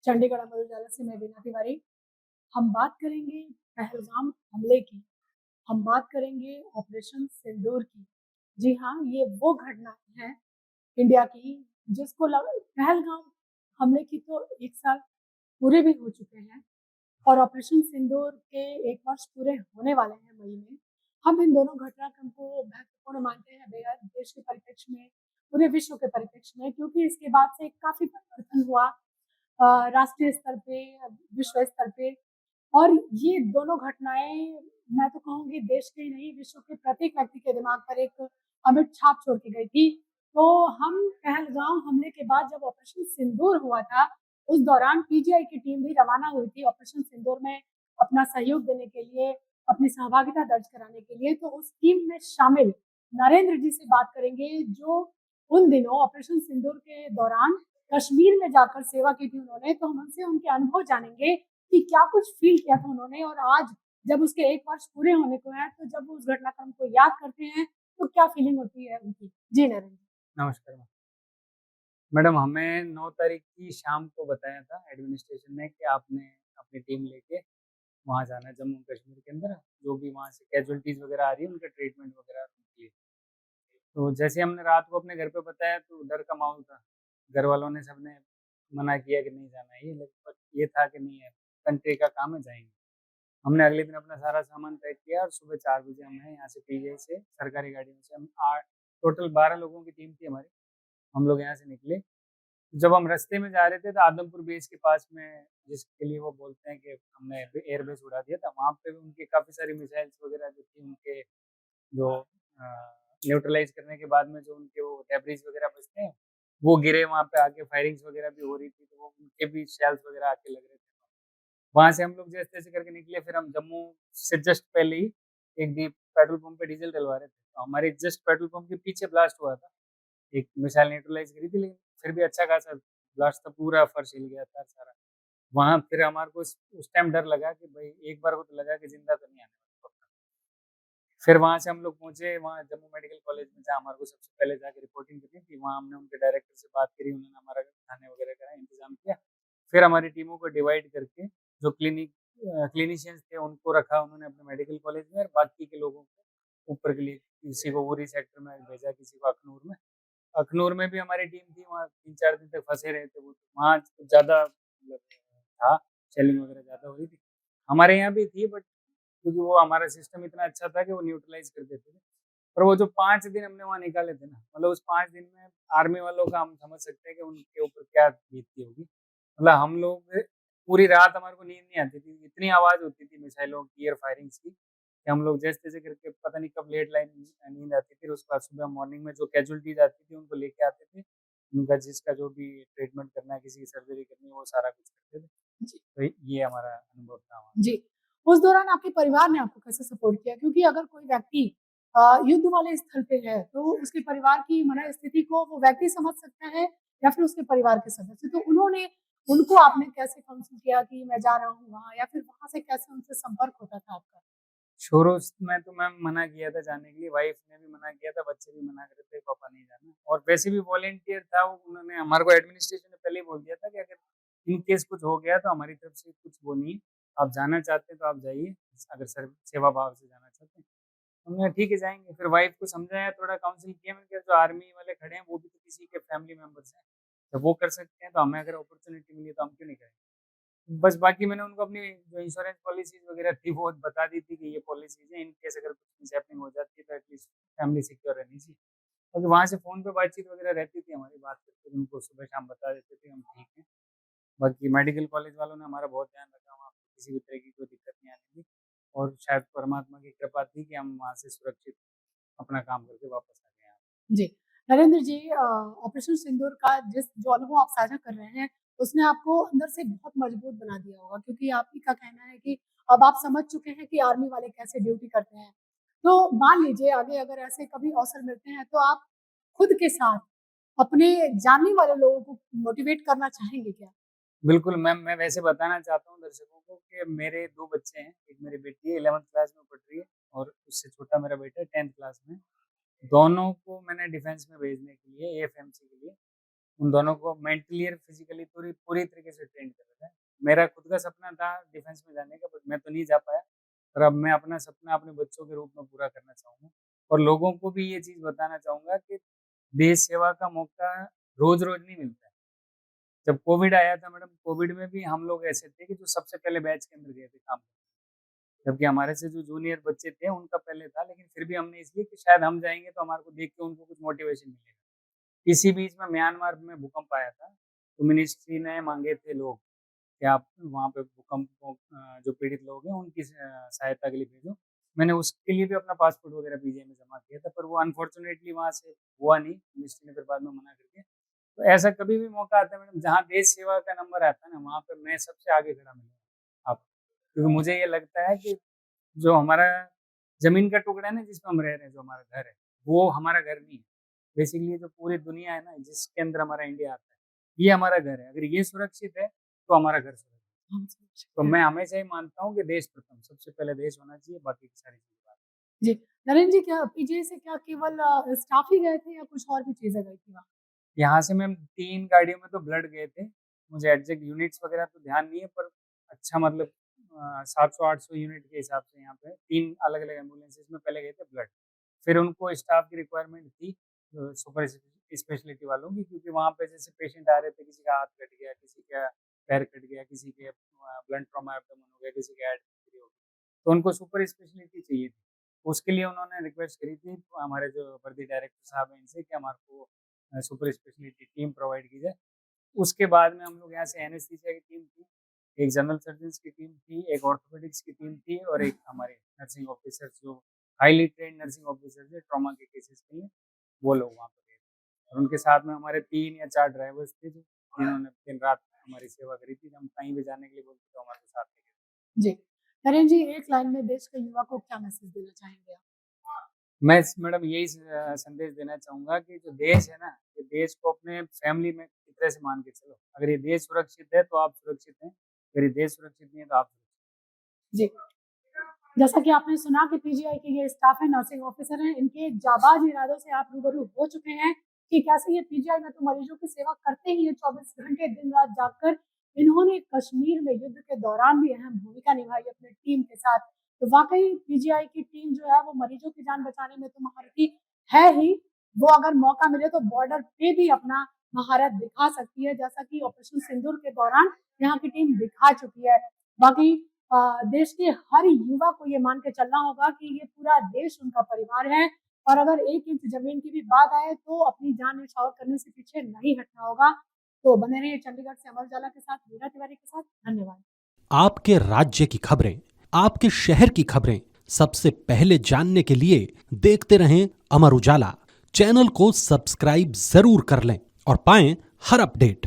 चंडीगढ़ अमर उजाला से मैं वीना तिवारी। हम बात करेंगे पहलगाम हमले की, हम बात करेंगे ऑपरेशन सिंदूर की। जी हाँ, ये वो घटनाएँ हैं इंडिया की जिसको लग पहलगाम हमले की तो 1 साल पूरे भी हो चुके हैं और ऑपरेशन सिंदूर के 1 वर्ष पूरे होने वाले हैं मई में। हम इन दोनों घटनाक्रम को महत्वपूर्ण मानते हैं बेहद देश के परिप्रेक्ष्य में, पूरे विश्व के परिप्रेक्ष्य में, क्योंकि इसके बाद से काफ़ी परिवर्तन हुआ राष्ट्रीय स्तर पे, विश्व स्तर पे। और ये दोनों घटनाएँ मैं तो कहूँगी देश के ही नहीं, विश्व के प्रत्येक व्यक्ति के दिमाग पर एक अमिट छाप छोड़ के गई थी। तो हम पहलगाम हमले के बाद जब ऑपरेशन सिंदूर हुआ था, उस दौरान पीजीआई की टीम भी रवाना हुई थी ऑपरेशन सिंदूर में अपना सहयोग देने के लिए, अपनी सहभागिता दर्ज कराने के लिए। तो उस टीम में शामिल नरेंद्र जी से बात करेंगे, जो उन दिनों ऑपरेशन सिंदूर के दौरान कश्मीर में जाकर सेवा की थी उन्होंने। तो हम उनसे उनके अनुभव जानेंगे कि क्या कुछ फ़ील किया था उन्होंने और आज जब उसके 1 वर्ष पूरे होने को हैं, तो जब वो उस घटनाक्रम को याद करते हैं, तो क्या फ़ीलिंग होती है उनकी? जी, नरेंद्र। नमस्कार मैडम, हमें 9 तारीख की शाम को बताया था एडमिनिस्ट्रेशन ने कि आपने अपनी टीम लेके वहाँ जाना है जम्मू कश्मीर के अंदर, जो भी वहाँ से कैजुअलिटीज़ वगैरह आ रही है उनका ट्रीटमेंट वगैरह उनकी है। तो जैसे हमने रात को अपने घर पे बताया तो डर का माहौल था। घर वालों ने सबने मना किया कि नहीं जाना है, ये लगभग ये था कि नहीं है, कंट्री का काम है, जाएँगे। हमने अगले दिन अपना सारा सामान पैक किया और सुबह 4 बजे हमें यहाँ से पीजीआई से सरकारी गाड़ियों से हम 8 टोटल 12 लोगों की टीम थी हमारी। हम लोग यहाँ से निकले। जब हम रास्ते में जा रहे थे तो आदमपुर बेस के पास में, जिसके लिए वो बोलते हैं कि हमने एयरबेस उड़ा दिया था, वहाँ पे भी उनकी काफ़ी सारी मिसाइल्स वगैरह जो थी उनके, जो न्यूट्रलाइज़ करने के बाद में जो उनके वो डेब्रिस वगैरह बचते हैं, वो गिरे वहाँ पे आके, फायरिंग्स वगैरह भी हो रही थी, तो वो उनके भी शेल्स वगैरह आके लग रहे थे। वहाँ से हम लोग जैसे-तैसे करके निकले, फिर हम जम्मू से जस्ट पहले ही एक डी पेट्रोल पंप पे डीज़ल डलवा रहे थे। तो हमारे जस्ट पेट्रोल पंप के पीछे ब्लास्ट हुआ था। एक मिसाइल न्यूट्रलाइज़ करी थी, लेकिन फिर भी अच्छा खासा ब्लास्ट था, पूरा फर्श हिल गया था सारा। वहाँ फिर हमारे को उस टाइम डर लगा कि भई एक बार को तो लगा कि ज़िंदा तो नहीं आने वाले पक्का। फिर वहाँ से हम लोग पहुँचे वहाँ जम्मू मेडिकल कॉलेज में, जहाँ हमारे को सबसे पहले जाके रिपोर्टिंग करनी थी। वहाँ हमने उनके डायरेक्टर से बात करी, उन्होंने हमारा खाने वगैरह का इंतज़ाम किया। फिर हमारी टीमों को डिवाइड करके जो क्लीनिशियंस थे उनको रखा उन्होंने अपने मेडिकल कॉलेज में, और बाकी के लोगों को ऊपर के लिए किसी को उरी सेक्टर में भेजा, किसी को अखनूर में। अखनूर में भी हमारी टीम थी, वहाँ 3-4 दिन तक फँसे रहे थे वो, वहाँ ज़्यादा मतलब था, शेलिंग वगैरह ज़्यादा हो रही थी। हमारे यहाँ भी थी, बट क्योंकि वो हमारा सिस्टम इतना अच्छा था कि वो न्यूट्रलाइज़ कर देते थे। पर वो जो 5 दिन हमने वहाँ निकाले थे ना, मतलब उस 5 दिन में आर्मी वालों का हम समझ सकते हैं कि उनके ऊपर क्या बीतती होगी। मतलब हम लोग पूरी रात हमारे को नींद नहीं आती थी, इतनी आवाज़ होती थी मिसाइलों की, एयर फायरिंग्स की, कि हम लोग जैसे-तैसे करके पता नहीं कब लेट लाइन नींद आती थी। उसके बाद सुबह मॉर्निंग में जो कैजुअलिटीज़ आती थी उनको लेके आते थे। उनका जिसका जो भी ट्रीटमेंट करना है, किसी की सर्जरी करनी है, वो सारा कुछ करते थे। जी। तो ये हमारा अनुभव था वहाँ। जी। उस दौरान आपके परिवार ने आपको कैसे सपोर्ट किया? क्योंकि अगर कोई व्यक्ति युद्ध वाले स्थल पे है, तो उसके परिवार की मनःस्थिति को वो व्यक्ति समझ सकता है या फिर उसके परिवार के सदस्य। तो उनको आपने कैसे काउंसल किया कि मैं जा रहा हूँ वहाँ, या फिर वहाँ से कैसे उनसे संपर्क होता था आपका? शुरू में तो मैम मना किया था जाने के लिए, वाइफ ने भी मना किया था, बच्चे भी मना कर रहे थे, पापा नहीं जाना। और वैसे भी वॉलंटियर था वो, उन्होंने हमारे को एडमिनिस्ट्रेशन ने पहले ही बोल दिया था कि अगर इन केस कुछ हो गया तो हमारी तरफ से कुछ वो नहीं है, आप जाना चाहते हैं तो आप जाइए, अगर सेवा भाव से जाना चाहते हैं। हमने ठीक है जाएँगे, फिर वाइफ को समझाया, थोड़ा काउंसलिंग किया, मैंने कहा जो आर्मी वाले खड़े हैं वो भी तो किसी के फैमिली मेंबर्स हैं, जब वो कर सकते हैं तो हमें अगर अपॉर्च्युनिटी मिली तो हम क्यों नहीं करेंगे। बस बाकी मैंने उनको अपनी जो इंश्योरेंस पॉलिसीज़ वगैरह थी वो बता दी थी कि ये पॉलिसीज़ हैं, इन केस अगर कुछ मिसहैपनिंग हो जाती है तो एटलीस्ट फैमिली सिक्योर रहनी चाहिए। और वहाँ से फ़ोन पे बातचीत वगैरह रहती थी हमारी, बात करके उनको सुबह-शाम बता देते थे हम ठीक हैं। बाकी मेडिकल कॉलेज वालों ने हमारा बहुत ध्यान रखा, वहाँ पे किसी भी तरह की कोई दिक्कत नहीं आने दी, और शायद परमात्मा की कृपा थी कि हम वहाँ से सुरक्षित अपना काम करके वापस आ गए यहाँ। जी। नरेंद्र जी, ऑपरेशन सिंदूर का जो अनुभव आप साझा कर रहे हैं, उसने आपको अंदर से बहुत मजबूत बना दिया होगा, क्योंकि आप ही का कहना है कि अब आप समझ चुके हैं कि आर्मी वाले कैसे ड्यूटी करते हैं। तो मान लीजिए आगे अगर ऐसे कभी अवसर मिलते हैं, तो आप खुद के साथ अपने जानने वाले लोगों को मोटिवेट करना चाहेंगे क्या? बिल्कुल मैम, मैं वैसे बताना चाहता हूँ दर्शकों को कि मेरे 2 बच्चे हैं, एक मेरी बेटी है 11th क्लास में पढ़ रही है, और उससे छोटा मेरा बेटा है 10th क्लास में। दोनों को मैंने डिफेंस में भेजने के लिए, एएफएमसी के लिए, उन दोनों को मेंटली और फिजिकली पूरी पूरी तरीके से ट्रेन कर रखा मेरा खुद का सपना था डिफेंस में जाने का, बट मैं तो नहीं जा पाया। पर अब मैं अपना सपना अपने बच्चों के रूप में पूरा करना चाहूँगा और लोगों को भी ये चीज़ बताना चाहूँगा कि देश सेवा का मौका रोज़-रोज़ नहीं मिलता है। जब कोविड आया था मैडम, कोविड में भी हम लोग ऐसे थे कि जो सबसे पहले बैच के अंदर गए थे काम करने। जबकि हमारे से जो जूनियर बच्चे थे उनका पहले था, लेकिन फिर भी हमने इसलिए कि शायद हम जाएँगे तो हमारे को देख के उनको कुछ मोटिवेशन मिलेगा। इसी बीच में म्यांमार में भूकंप आया था, तो मिनिस्ट्री ने माँगे थे लोग कि आप वहाँ पे भूकंप जो पीड़ित लोग हैं उनकी सहायता के लिए भेजो। मैंने उसके लिए भी अपना पासपोर्ट वगैरह पीजीआई में जमा किया था, पर वो अनफॉर्चुनेटली वहाँ से हुआ नहीं, मिनिस्ट्री ने फिर बाद में मना कर दिया। तो ऐसा कभी भी मौका आता है मैडम, जहाँ देश सेवा का नंबर आता है ना, वहाँ पे मैं सबसे आगे खड़ा मिलूँगा आपको। क्योंकि मुझे ये लगता है कि जो हमारा ज़मीन का टुकड़ा है ना, जिसमें हम रह रहे हैं, जो हमारा घर है, वो हमारा घर नहीं है। बेसिकली जो पूरी दुनिया है ना, जिसके अंदर हमारा इंडिया आता है, ये हमारा घर है। अगर ये सुरक्षित है, तो हमारा घर सुरक्षित है। हम समझ तो गए। मैं हमेशा ही मानता हूँ कि देश प्रथम, सबसे पहले देश होना चाहिए, बाकी की सारी चीज़ें बाद में। जी, नरेंद्र जी, क्या पीजीआई से क्या केवल स्टाफ ही गए थे या कुछ और भी चीज़ें गई थी वहाँ? यहाँ से मैम 3 गाड़ियों में तो ब्लड गए थे। मुझे एग्ज़ैक्ट यूनिट्स वगैरह तो ध्यान नहीं है, पर अच्छा मतलब 700-800 यूनिट के हिसाब से यहाँ पे 3 अलग-अलग एम्बुलेंसेज़ में पहले गए थे ब्लड। फिर उनको स्टाफ की रिक्वायरमेंट थी सुपर स्पेशलिटी वालों की, क्योंकि वहाँ पे जैसे पेशेंट आ रहे थे, किसी का हाथ कट गया, किसी का पैर कट गया, किसी के ब्लंट ट्रॉमा एब्डोमेन हो गया, किसी के हेड इंजरी हो गई। तो उनको सुपर स्पेशलिटी चाहिए थी। उसके लिए उन्होंने रिक्वेस्ट करी थी हमारे जो वर्दी डायरेक्टर साहब हैं इनसे कि हमारे को सुपर स्पेशलिटी टीम प्रोवाइड की जाए। उसके बाद में हम लोग यहाँ से एनेस्थीसिया की टीम थी, एक जनरल सर्जन्स की टीम थी, एक ऑर्थोपेडिक्स की टीम थी और एक हमारे नर्सिंग ऑफिसर्स जो हाइली ट्रेन्ड नर्सिंग ऑफिसर्स हैं ट्रॉमा के केसेस के लिए, वो लोग वहाँ पे गए थे। और उनके साथ में हमारे 3 या 4 ड्राइवर्स थे जो जिन्होंने दिन-रात हमारी सेवा करी थी। हम कहीं भी जाने के लिए बोलते तो हमारे साथ लेके जी, नरेंद्र जी, एक लाइन में देश के युवा को क्या मैसेज देना चाहेंगे आप? मैं मैडम यही संदेश देना चाहूँगा कि जो देश है ना, ये देश को अपने फैमिली में की तरह से मान के चलो। अगर ये देश सुरक्षित है, तो आप सुरक्षित हैं। अगर ये देश सुरक्षित नहीं है, तो आप सुरक्षित जी, जैसा कि आपने सुना कि पीजीआई के ये स्टाफ है, नर्सिंग ऑफिसर हैं, इनके जाबाज इरादों से आप रूबरू हो चुके हैं कि कैसे ये पीजीआई में तो मरीजों की सेवा करते ही हैं 24 घंटे दिन-रात जागकर। इन्होंने कश्मीर में युद्ध के दौरान भी अहम भूमिका निभाई अपनी टीम के साथ। तो वाक़ई पीजीआई की टीम जो है वो मरीजों की जान बचाने में तो महारथी है ही, वो अगर मौका मिले तो बॉर्डर पे भी अपना महारत दिखा सकती है, जैसा कि ऑपरेशन सिंदूर के दौरान यहाँ की टीम दिखा चुकी है। बाकी देश के हर युवा को ये मान के चलना होगा कि ये पूरा देश उनका परिवार है और अगर 1 इंच ज़मीन की भी बात आए तो अपनी जान न्यौछावर करने से पीछे नहीं हटना होगा। तो बने रहिए चंडीगढ़ से अमर उजाला के साथ, मीरा तिवारी के साथ। धन्यवाद। आपके राज्य की खबरें, आपके शहर की खबरें सबसे पहले जानने के लिए देखते रहें अमर उजाला। चैनल को सब्सक्राइब जरूर कर लें और पाएं हर अपडेट।